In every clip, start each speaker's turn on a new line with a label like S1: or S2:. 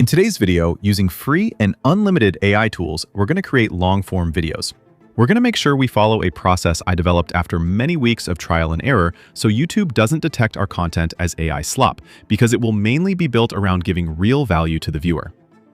S1: In today's video, using free and unlimited AI tools, we're going to create long-form videos. We're going to make sure we follow a process I developed after many weeks of trial and error so YouTube doesn't detect our content as AI slop, because it will mainly be built around giving real value to the viewer.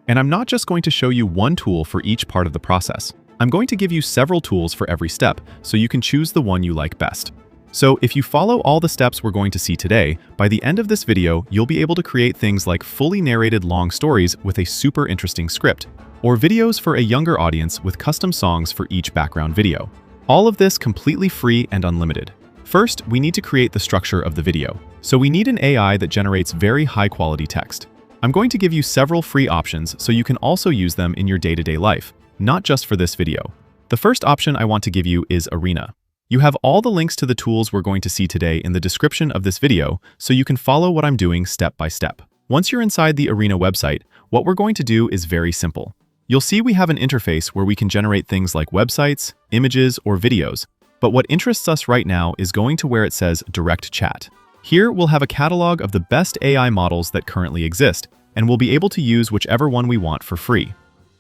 S1: And I'm not just going to show you one tool for each part of the process. I'm going to give you several tools for every step so you can choose the one you like best. So if you follow all the steps we're going to see today, by the end of this video, you'll be able to create things like fully narrated long stories with a super interesting script, or videos for a younger audience with custom songs for each background video. All of this completely free and unlimited. First, we need to create the structure of the video. So we need an AI that generates very high-quality text. I'm going to give you several free options so you can also use them in your day-to-day life, not just for this video. The first option I want to give you is Arena. You have all the links to the tools we're going to see today in the description of this video, so you can follow what I'm doing step by step. Once you're inside the Arena website, what we're going to do is very simple. You'll see we have an interface where we can generate things like websites, images, or videos, but what interests us right now is going to where it says Direct Chat. Here, we'll have a catalog of the best AI models that currently exist, and we'll be able to use whichever one we want for free.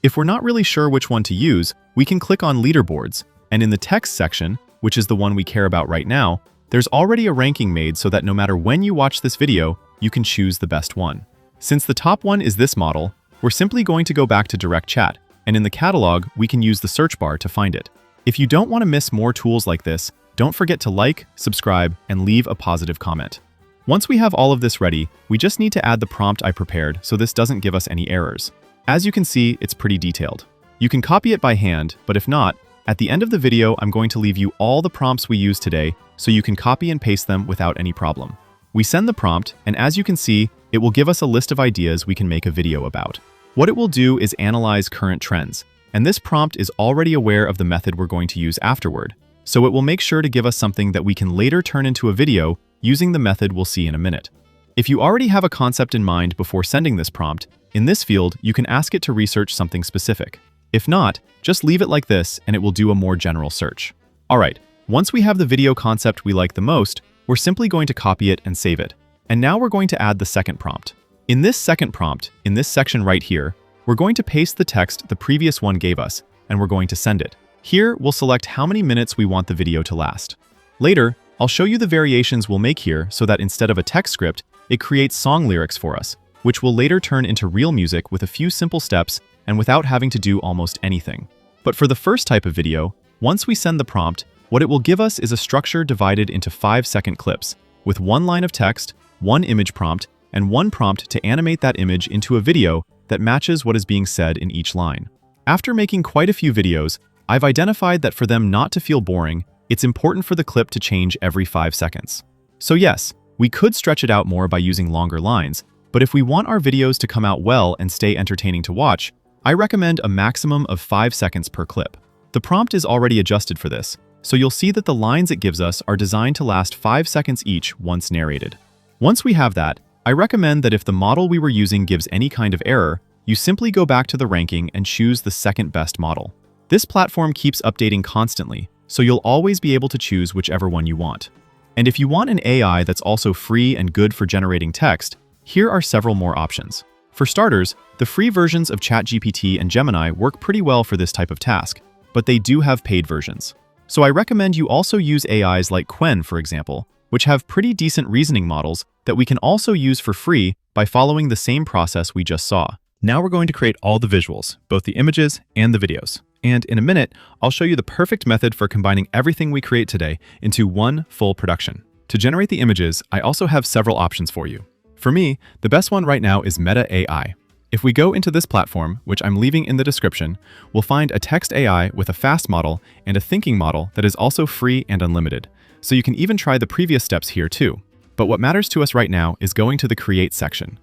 S1: If we're not really sure which one to use, we can click on Leaderboards, and in the text section, which is the one we care about right now, there's already a ranking made so that no matter when you watch this video, you can choose the best one. Since the top one is this model, we're simply going to go back to Direct Chat, and in the catalog, we can use the search bar to find it. If you don't want to miss more tools like this, don't forget to like, subscribe, and leave a positive comment. Once we have all of this ready, we just need to add the prompt I prepared so this doesn't give us any errors. As you can see, it's pretty detailed. You can copy it by hand, but if not, at the end of the video, I'm going to leave you all the prompts we use today so you can copy and paste them without any problem. We send the prompt, and as you can see, it will give us a list of ideas we can make a video about. What it will do is analyze current trends, and this prompt is already aware of the method we're going to use afterward, so it will make sure to give us something that we can later turn into a video using the method we'll see in a minute. If you already have a concept in mind before sending this prompt, in this field, you can ask it to research something specific. If not, just leave it like this and it will do a more general search. Alright, once we have the video concept we like the most, we're simply going to copy it and save it. And now we're going to add the second prompt. In this second prompt, in this section right here, we're going to paste the text the previous one gave us, and we're going to send it. Here, we'll select how many minutes we want the video to last. Later, I'll show you the variations we'll make here so that instead of a text script, it creates song lyrics for us, which will later turn into real music with a few simple steps and without having to do almost anything. But for the first type of video, once we send the prompt, what it will give us is a structure divided into 5-second clips, with one line of text, one image prompt, and one prompt to animate that image into a video that matches what is being said in each line. After making quite a few videos, I've identified that for them not to feel boring, it's important for the clip to change every 5 seconds. So yes, we could stretch it out more by using longer lines, but if we want our videos to come out well and stay entertaining to watch, I recommend a maximum of 5 seconds per clip. The prompt is already adjusted for this, so you'll see that the lines it gives us are designed to last 5 seconds each once narrated. Once we have that, I recommend that if the model we were using gives any kind of error, you simply go back to the ranking and choose the second best model. This platform keeps updating constantly, so you'll always be able to choose whichever one you want. And if you want an AI that's also free and good for generating text, here are several more options. For starters, the free versions of ChatGPT and Gemini work pretty well for this type of task, but they do have paid versions. So I recommend you also use AIs like Qwen, for example, which have pretty decent reasoning models that we can also use for free by following the same process we just saw. Now we're going to create all the visuals, both the images and the videos. And in a minute, I'll show you the perfect method for combining everything we create today into one full production. To generate the images, I also have several options for you. For me, the best one right now is Meta AI. If we go into this platform, which I'm leaving in the description, we'll find a text AI with a fast model and a thinking model that is also free and unlimited. So you can even try the previous steps here too. But what matters to us right now is going to the Create section.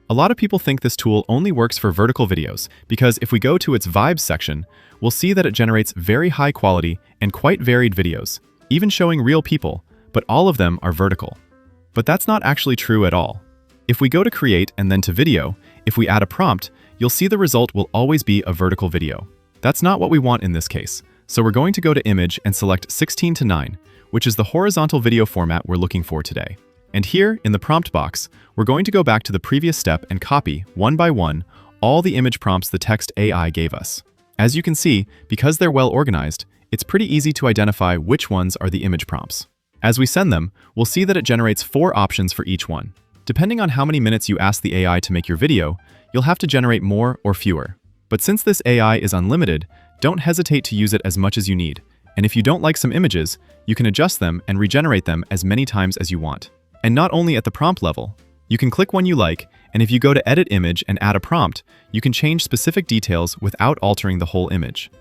S1: A lot of people think this tool only works for vertical videos because if we go to its Vibes section, we'll see that it generates very high quality and quite varied videos, even showing real people, but all of them are vertical. But that's not actually true at all. If we go to Create and then to Video, if we add a prompt, you'll see the result will always be a vertical video. That's not what we want in this case, so we're going to go to Image and select 16:9, which is the horizontal video format we're looking for today. And here, in the prompt box, we're going to go back to the previous step and copy, one by one, all the image prompts the text AI gave us. As you can see, because they're well organized, it's pretty easy to identify which ones are the image prompts. As we send them, we'll see that it generates 4 options for each one. Depending on how many minutes you ask the AI to make your video, you'll have to generate more or fewer. But since this AI is unlimited, don't hesitate to use it as much as you need. And if you don't like some images, you can adjust them and regenerate them as many times as you want. And not only at the prompt level, you can click one you like, and if you go to Edit Image and add a prompt, you can change specific details without altering the whole image.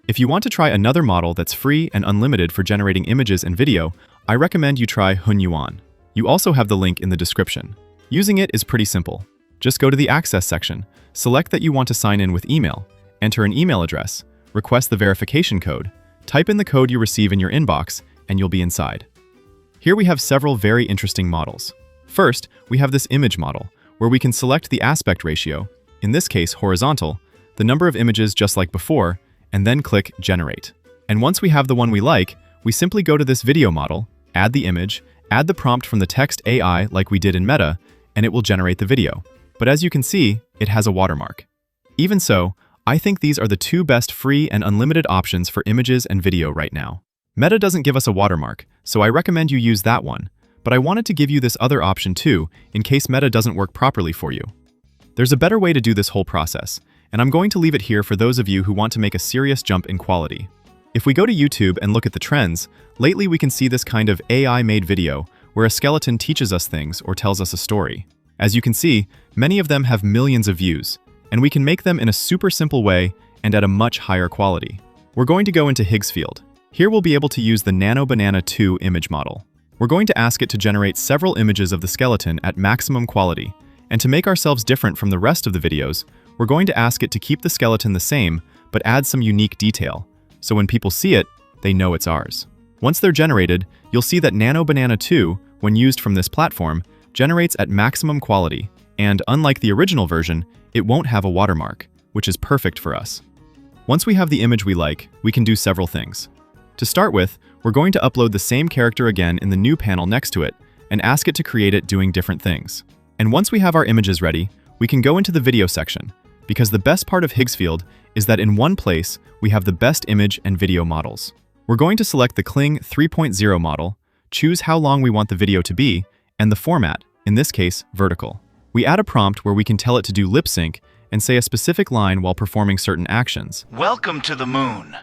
S1: If you want to try another model that's free and unlimited for generating images and video, I recommend you try Hunyuan. You also have the link in the description. Using it is pretty simple. Just go to the Access section, select that you want to sign in with email, enter an email address, request the verification code, type in the code you receive in your inbox, and you'll be inside. Here we have several very interesting models. First, we have this image model, where we can select the aspect ratio, in this case horizontal, the number of images just like before, and then click Generate. And once we have the one we like, we simply go to this video model, add the image, add the prompt from the text AI like we did in Meta, and it will generate the video. But as you can see, it has a watermark. Even so, I think these are the 2 best free and unlimited options for images and video right now. Meta doesn't give us a watermark, so I recommend you use that one, but I wanted to give you this other option too, in case Meta doesn't work properly for you. There's a better way to do this whole process, and I'm going to leave it here for those of you who want to make a serious jump in quality. If we go to YouTube and look at the trends, lately we can see this kind of AI-made video where a skeleton teaches us things or tells us a story. As you can see, many of them have millions of views, and we can make them in a super simple way and at a much higher quality. We're going to go into Higgsfield. Here we'll be able to use the Nano Banana 2 image model. We're going to ask it to generate several images of the skeleton at maximum quality, and to make ourselves different from the rest of the videos, we're going to ask it to keep the skeleton the same, but add some unique detail, so when people see it, they know it's ours. Once they're generated, you'll see that Nano Banana 2, when used from this platform, generates at maximum quality, and unlike the original version, it won't have a watermark, which is perfect for us. Once we have the image we like, we can do several things. To start with, we're going to upload the same character again in the new panel next to it, and ask it to create it doing different things. And once we have our images ready, we can go into the video section, because the best part of Higgsfield is that in one place, we have the best image and video models. We're going to select the Kling 3.0 model, choose how long we want the video to be, and the format, in this case, vertical. We add a prompt where we can tell it to do lip sync and say a specific line while performing certain actions.
S2: Welcome to the moon.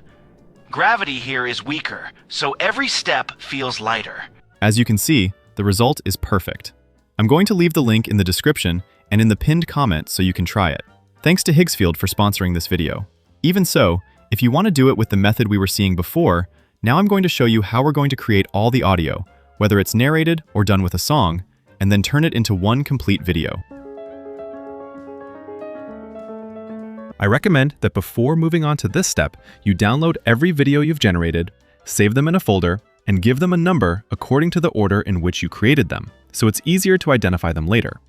S2: Gravity here is weaker, so every step feels lighter.
S1: As you can see, the result is perfect. I'm going to leave the link in the description and in the pinned comment so you can try it. Thanks to Higgsfield for sponsoring this video. Even so, if you want to do it with the method we were seeing before, now I'm going to show you how we're going to create all the audio, whether it's narrated or done with a song, and then turn it into one complete video. I recommend that before moving on to this step, you download every video you've generated, save them in a folder, and give them a number according to the order in which you created them, so it's easier to identify them later.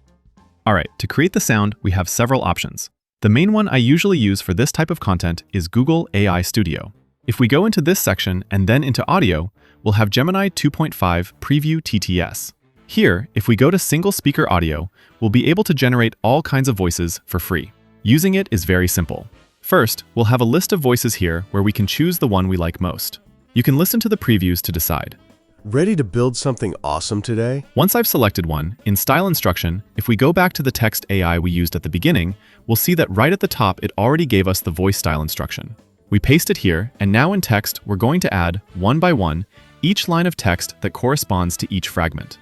S1: Alright, to create the sound, we have several options. The main one I usually use for this type of content is Google AI Studio. If we go into this section and then into audio, we'll have Gemini 2.5 Preview TTS. Here, if we go to single speaker audio, we'll be able to generate all kinds of voices for free. Using it is very simple. First, we'll have a list of voices here where we can choose the one we like most. You can listen to the previews to decide.
S3: Ready to build something awesome today?
S1: Once I've selected one, in Style Instruction, if we go back to the text AI we used at the beginning, we'll see that right at the top it already gave us the voice style instruction. We paste it here, and now in text, we're going to add, one by one, each line of text that corresponds to each fragment.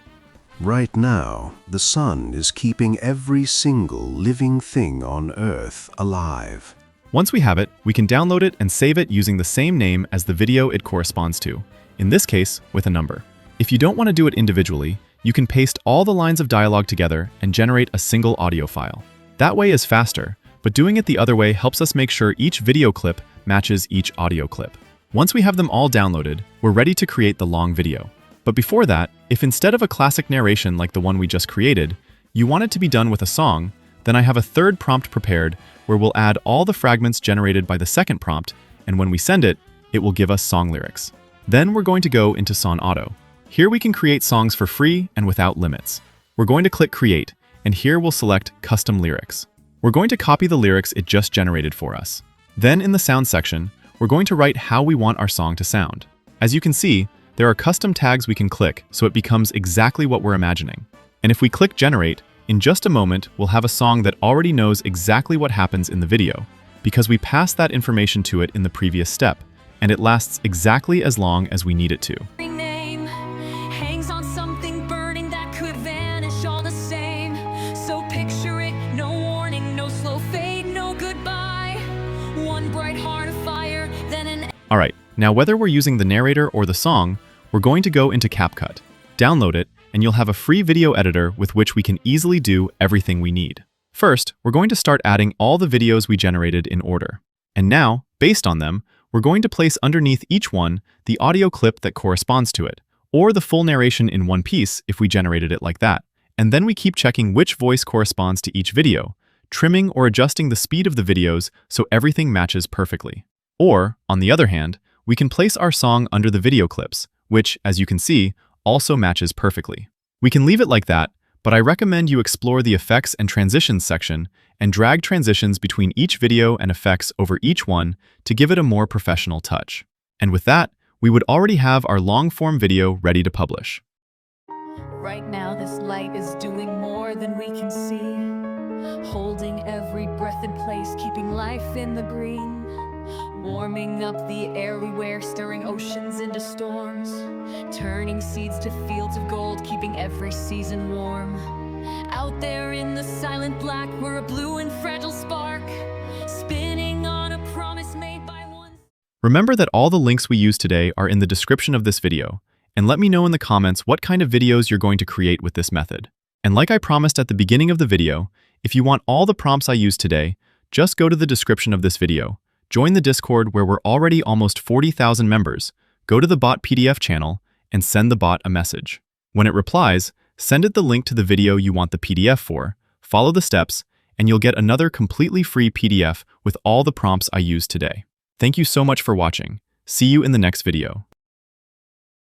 S4: Right now, the sun is keeping every single living thing on Earth alive.
S1: Once we have it, we can download it and save it using the same name as the video it corresponds to, in this case, with a number. If you don't want to do it individually, you can paste all the lines of dialogue together and generate a single audio file. That way is faster, but doing it the other way helps us make sure each video clip matches each audio clip. Once we have them all downloaded, we're ready to create the long video. But before that, if instead of a classic narration like the one we just created, you want it to be done with a song, then I have a third prompt prepared where we'll add all the fragments generated by the second prompt, and when we send it, it will give us song lyrics. Then we're going to go into Song Auto. Here we can create songs for free and without limits. We're going to click Create, and here we'll select Custom Lyrics. we're going to copy the lyrics it just generated for us. Then in the sound section, we're going to write how we want our song to sound. As you can see, there are custom tags we can click so it becomes exactly what we're imagining. And if we click generate, in just a moment, we'll have a song that already knows exactly what happens in the video, because we passed that information to it in the previous step, and it lasts exactly as long as we need it to.
S5: Name hangs on something burning that could vanish all the same. So picture it, no warning, no slow fade, no goodbye. One bright heart of fire, then an...
S1: Alright, now whether we're using the narrator or the song, we're going to go into CapCut, download it, and you'll have a free video editor with which we can easily do everything we need. First, we're going to start adding all the videos we generated in order. And now, based on them, we're going to place underneath each one the audio clip that corresponds to it, or the full narration in one piece if we generated it like that. And then we keep checking which voice corresponds to each video, trimming or adjusting the speed of the videos so everything matches perfectly. Or, on the other hand, we can place our song under the video clips, which, as you can see, also matches perfectly. We can leave it like that, but I recommend you explore the effects and transitions section and drag transitions between each video and effects over each one to give it a more professional touch. And with that, we would already have our long-form video ready to publish.
S5: Right now this light is doing more than we can see, holding every breath in place, keeping life in the green, warming up the air we wear, stirring oceans into storms, turning seeds to fields of gold, keeping every season warm. Out there in the silent black, we're a blue and fragile spark, spinning on a promise made by one.
S1: Remember that all the links we use today are in the description of this video, and let me know in the comments what kind of videos you're going to create with this method. And like I promised at the beginning of the video, if you want all the prompts I used today, just go to the description of this video, join the Discord where we're already almost 40,000 members, go to the bot PDF channel, and send the bot a message. When it replies, send it the link to the video you want the PDF for, follow the steps, and you'll get another completely free PDF with all the prompts I used today. Thank you so much for watching. See you in the next video.